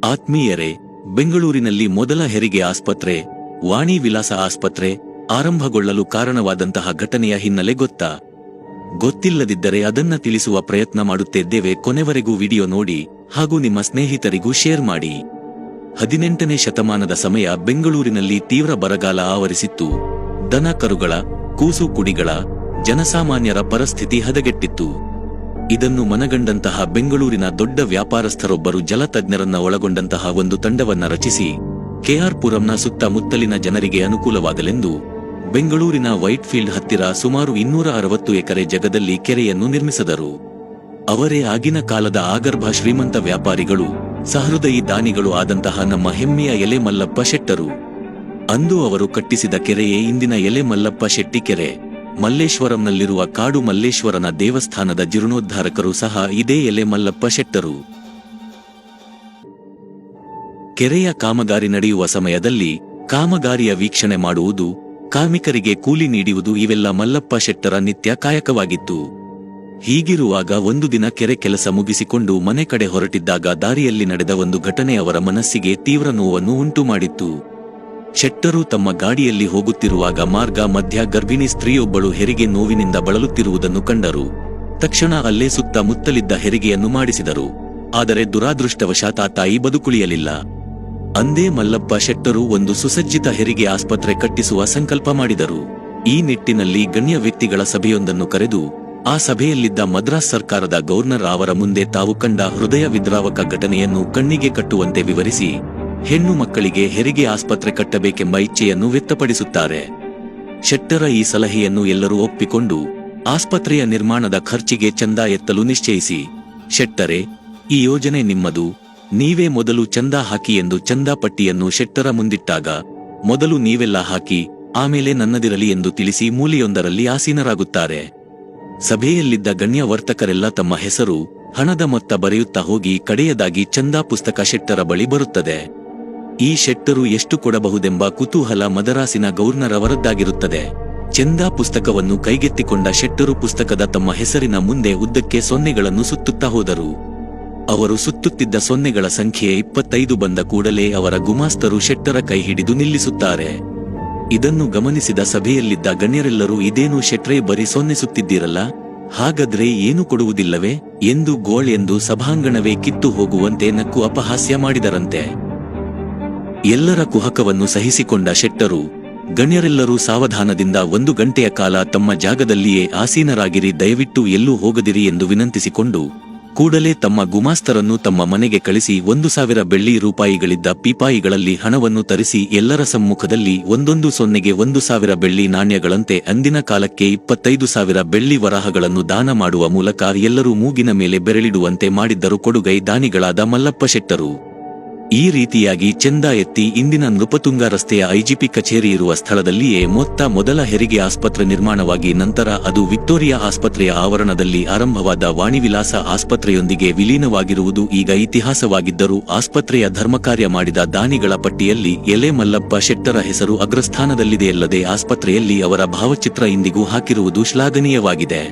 ಆತ್ಮೀಯರೇ, ಬೆಂಗಳೂರಿನಲ್ಲಿ ಮೊದಲ ಹೆರಿಗೆ ಆಸ್ಪತ್ರೆ, ವಾಣಿ ವಿಲಾಸ ಆಸ್ಪತ್ರೆ ಆರಂಭಗೊಳ್ಳಲು ಕಾರಣವಾದಂತಹ ಘಟನೆಯ ಹಿನ್ನೆಲೆ ಗೊತ್ತಾ? ಗೊತ್ತಿಲ್ಲದಿದ್ದರೆ ಅದನ್ನ ತಿಳಿಸುವ ಪ್ರಯತ್ನ ಮಾಡುತ್ತಿದ್ದೇವೆ. ಕೊನೆವರೆಗೂ ವಿಡಿಯೋ ನೋಡಿ ಹಾಗೂ ನಿಮ್ಮ ಸ್ನೇಹಿತರಿಗೂ ಶೇರ್ ಮಾಡಿ. 18ನೇ ಶತಮಾನದ ಸಮಯ ಬೆಂಗಳೂರಿನಲ್ಲಿ ತೀವ್ರ ಬರಗಾಲ ಆವರಿಸಿತ್ತು. ದನ ಕರುಗಳ, ಕೂಸು ಕುಡಿಗಳ, ಜನಸಾಮಾನ್ಯರ ಪರಿಸ್ಥಿತಿ ಹದಗೆಟ್ಟಿತ್ತು. ಇದನ್ನು ಮನಗಂಡಂತಹ ಬೆಂಗಳೂರಿನ ದೊಡ್ಡ ವ್ಯಾಪಾರಸ್ಥರೊಬ್ಬರು ಜಲತಜ್ಞರನ್ನ ಒಳಗೊಂಡಂತಹ ಒಂದು ತಂಡವನ್ನ ರಚಿಸಿ ಕೆಆರ್ ಪುರಂನ ಸುತ್ತಮುತ್ತಲಿನ ಜನರಿಗೆ ಅನುಕೂಲವಾಗಲೆಂದು ಬೆಂಗಳೂರಿನ ವೈಟ್ಫೀಲ್ಡ್ ಹತ್ತಿರ ಸುಮಾರು 260 ಎಕರೆ ಜಾಗದಲ್ಲಿ ಕೆರೆಯನ್ನು ನಿರ್ಮಿಸಿದರು. ಅವರೇ ಆಗಿನ ಕಾಲದ ಆಗರ್ಭ ಶ್ರೀಮಂತ ವ್ಯಾಪಾರಿಗಳು, ಸಹೃದಯಿ ದಾನಿಗಳು ಆದಂತಹ ನಮ್ಮ ಹೆಮ್ಮೆಯ ಎಲೆ ಮಲ್ಲಪ್ಪ ಶೆಟ್ಟರು. ಅಂದು ಅವರು ಕಟ್ಟಿಸಿದ ಕೆರೆಯೇ ಇಂದಿನ ಎಲೆ ಮಲ್ಲಪ್ಪ ಶೆಟ್ಟಿ ಕೆರೆ. ಮಲ್ಲೇಶ್ವರಂನಲ್ಲಿರುವ ಕಾಡು ಮಲ್ಲೇಶ್ವರನ ದೇವಸ್ಥಾನದ ಜೀರ್ಣೋದ್ಧಾರಕರು ಸಹ ಇದೇ ಎಲೆ ಮಲ್ಲಪ್ಪ ಶೆಟ್ಟರು. ಕೆರೆಯ ಕಾಮಗಾರಿ ನಡೆಯುವ ಸಮಯದಲ್ಲಿ ಕಾಮಗಾರಿಯ ವೀಕ್ಷಣೆ ಮಾಡುವುದು, ಕಾರ್ಮಿಕರಿಗೆ ಕೂಲಿ ನೀಡುವುದು ಇವೆಲ್ಲ ಮಲ್ಲಪ್ಪ ಶೆಟ್ಟರ ನಿತ್ಯ ಕಾಯಕವಾಗಿತ್ತು. ಹೀಗಿರುವಾಗ ಒಂದು ದಿನ ಕೆರೆ ಕೆಲಸ ಮುಗಿಸಿಕೊಂಡು ಮನೆ ಕಡೆ ಹೊರಟಿದ್ದಾಗ ದಾರಿಯಲ್ಲಿ ನಡೆದ ಒಂದು ಘಟನೆ ಅವರ ಮನಸ್ಸಿಗೆ ತೀವ್ರ ನೋವನ್ನು ಉಂಟುಮಾಡಿತ್ತು. ಶೆಟ್ಟರು ತಮ್ಮ ಗಾಡಿಯಲ್ಲಿ ಹೋಗುತ್ತಿರುವಾಗ ಮಾರ್ಗ ಮಧ್ಯ ಗರ್ಭಿಣಿ ಸ್ತ್ರೀಯೊಬ್ಬಳು ಹೆರಿಗೆ ನೋವಿನಿಂದ ಬಳಲುತ್ತಿರುವುದನ್ನು ಕಂಡರು. ತಕ್ಷಣ ಅಲ್ಲೇ ಸುತ್ತಮುತ್ತಲಿದ್ದ ಹೆರಿಗೆಯನ್ನು ಮಾಡಿಸಿದರು. ಆದರೆ ದುರಾದೃಷ್ಟವಶಾತ್ ಆ ತಾಯಿ ಬದುಕುಳಿಯಲಿಲ್ಲ. ಅಂದೇ ಮಲ್ಲಪ್ಪ ಶೆಟ್ಟರು ಒಂದು ಸುಸಜ್ಜಿತ ಹೆರಿಗೆ ಆಸ್ಪತ್ರೆ ಕಟ್ಟಿಸುವ ಸಂಕಲ್ಪ ಮಾಡಿದರು. ಈ ನಿಟ್ಟಿನಲ್ಲಿ ಗಣ್ಯ ವ್ಯಕ್ತಿಗಳ ಸಭೆಯೊಂದನ್ನು ಕರೆದು ಆ ಸಭೆಯಲ್ಲಿದ್ದ ಮದ್ರಾಸ್ ಸರ್ಕಾರದ ಗವರ್ನರ್ ಅವರ ಮುಂದೆ ತಾವು ಕಂಡ ಹೃದಯ ವಿದ್ರಾವಕ ಘಟನೆಯನ್ನು ಕಣ್ಣಿಗೆ ಕಟ್ಟುವಂತೆ ವಿವರಿಸಿ ಹೆಣ್ಣು ಮಕ್ಕಳಿಗೆ ಹೆರಿಗೆ ಆಸ್ಪತ್ರೆ ಕಟ್ಟಬೇಕೆಂಬ ಇಚ್ಛೆಯನ್ನು ವ್ಯಕ್ತಪಡಿಸುತ್ತಾರೆ. ಶೆಟ್ಟರ ಈ ಸಲಹೆಯನ್ನು ಎಲ್ಲರೂ ಒಪ್ಪಿಕೊಂಡು ಆಸ್ಪತ್ರೆಯ ನಿರ್ಮಾಣದ ಖರ್ಚಿಗೆ ಚಂದ ಎತ್ತಲು ನಿಶ್ಚಯಿಸಿ, ಶೆಟ್ಟರೆ, ಈ ಯೋಜನೆ ನಿಮ್ಮದು, ನೀವೇ ಮೊದಲು ಚಂದ ಹಾಕಿ ಎಂದು ಚಂದಾ ಪಟ್ಟಿಯನ್ನು ಶೆಟ್ಟರ ಮುಂದಿಟ್ಟಾಗ, ಮೊದಲು ನೀವೆಲ್ಲ ಹಾಕಿ ಆಮೇಲೆ ನನ್ನದಿರಲಿ ಎಂದು ತಿಳಿಸಿ ಮೂಲೆಯೊಂದರಲ್ಲಿ ಆಸೀನರಾಗುತ್ತಾರೆ. ಸಭೆಯಲ್ಲಿದ್ದ ಗಣ್ಯ ವರ್ತಕರೆಲ್ಲ ತಮ್ಮ ಹೆಸರು, ಹಣದ ಮೊತ್ತ ಬರೆಯುತ್ತಾ ಹೋಗಿ ಕಡೆಯದಾಗಿ ಚಂದಾ ಪುಸ್ತಕ ಶೆಟ್ಟರ ಬಳಿ ಬರುತ್ತದೆ. ಈ ಶೆಟ್ಟರು ಎಷ್ಟು ಕೊಡಬಹುದೆಂಬ ಕುತೂಹಲ ಮದರಾಸಿನ ಗವರ್ನರ್ ಅವರದ್ದಾಗಿರುತ್ತದೆ. ಚಂದಾ ಪುಸ್ತಕವನ್ನು ಕೈಗೆತ್ತಿಕೊಂಡ ಶೆಟ್ಟರು ಪುಸ್ತಕದ ತಮ್ಮ ಹೆಸರಿನ ಮುಂದೆ ಉದ್ದಕ್ಕೆ ಸೊನ್ನೆಗಳನ್ನು ಸುತ್ತುತ್ತಾ ಹೋದರು. ಅವರು ಸುತ್ತುತ್ತಿದ್ದ ಸೊನ್ನೆಗಳ ಸಂಖ್ಯೆ 25 ಬಂದ ಕೂಡಲೇ ಅವರ ಗುಮಾಸ್ತರು ಶೆಟ್ಟರ ಕೈ ಹಿಡಿದು ನಿಲ್ಲಿಸುತ್ತಾರೆ. ಇದನ್ನು ಗಮನಿಸಿದ ಸಭೆಯಲ್ಲಿದ್ದ ಗಣ್ಯರೆಲ್ಲರೂ ಇದೇನು ಶೆಟ್ರೆ ಬರೀ ಸೊನ್ನೆ ಸುತ್ತಿದ್ದೀರಲ್ಲ, ಹಾಗಾದ್ರೆ ಏನು ಕೊಡುವುದಿಲ್ಲವೇ ಎಂದು ಗೋಳ್ ಎಂದು ಸಭಾಂಗಣವೇ ಕಿತ್ತು ಹೋಗುವಂತೆ ನಕ್ಕು ಅಪಹಾಸ್ಯ ಮಾಡಿದರಂತೆ. ಎಲ್ಲರ ಕುಹಕವನ್ನು ಸಹಿಸಿಕೊಂಡ ಶೆಟ್ಟರು, ಗಣ್ಯರೆಲ್ಲರೂ ಸಾವಧಾನದಿಂದ 1 ಗಂಟೆಯ ಕಾಲ ತಮ್ಮ ಜಾಗದಲ್ಲಿಯೇ ಆಸೀನರಾಗಿರಿ, ದಯವಿಟ್ಟು ಎಲ್ಲೂ ಹೋಗದಿರಿ ಎಂದು ವಿನಂತಿಸಿಕೊಂಡು ಕೂಡಲೇ ತಮ್ಮ ಗುಮಾಸ್ತರನ್ನು ತಮ್ಮ ಮನೆಗೆ ಕಳಿಸಿ 1,000 ಬೆಳ್ಳಿ ರೂಪಾಯಿಗಳಿದ್ದ ಪೀಪಾಯಿಗಳಲ್ಲಿ ಹಣವನ್ನು ತರಿಸಿ ಎಲ್ಲರ ಸಮ್ಮುಖದಲ್ಲಿ ಒಂದೊಂದು ಸೊನ್ನೆಗೆ 1,000 ಬೆಳ್ಳಿ ನಾಣ್ಯಗಳಂತೆ ಅಂದಿನ ಕಾಲಕ್ಕೆ 25,000 ಬೆಳ್ಳಿ ವರಾಹಗಳನ್ನು ದಾನ ಮಾಡುವ ಮೂಲಕ ಎಲ್ಲರೂ ಮೂಗಿನ ಮೇಲೆ ಬೆರಳಿಡುವಂತೆ ಮಾಡಿದ್ದರು ಕೊಡುಗೈ ದಾನಿಗಳಾದ ಮಲ್ಲಪ್ಪ ಶೆಟ್ಟರು. ಈ ರೀತಿಯಾಗಿ ಚಂದ ಎತ್ತಿ ಇಂದಿನ ನೃಪತುಂಗ ರಸ್ತೆಯ ಐಜಿಪಿ ಕಚೇರಿ ಇರುವ ಸ್ಥಳದಲ್ಲಿಯೇ ಮೊದಲ ಹೆರಿಗೆ ಆಸ್ಪತ್ರೆ ನಿರ್ಮಾಣವಾಗಿ ನಂತರ ಅದು ವಿಕ್ಟೋರಿಯಾ ಆಸ್ಪತ್ರೆಯ ಆವರಣದಲ್ಲಿ ಆರಂಭವಾದ ವಾಣಿವಿಲಾಸ ಆಸ್ಪತ್ರೆಯೊಂದಿಗೆ ವಿಲೀನವಾಗಿರುವುದು ಈಗ ಇತಿಹಾಸವಾಗಿದ್ದರೂ ಆಸ್ಪತ್ರೆಯ ಧರ್ಮಕಾರ್ಯ ಮಾಡಿದ ದಾನಿಗಳ ಪಟ್ಟಿಯಲ್ಲಿ ಎಲೆ ಮಲ್ಲಪ್ಪ ಶೆಟ್ಟರ ಹೆಸರು ಅಗ್ರಸ್ಥಾನದಲ್ಲಿದೆಯಲ್ಲದೆ ಆಸ್ಪತ್ರೆಯಲ್ಲಿ ಅವರ ಭಾವಚಿತ್ರ ಇಂದಿಗೂ ಹಾಕಿರುವುದು ಶ್ಲಾಘನೀಯವಾಗಿದೆ.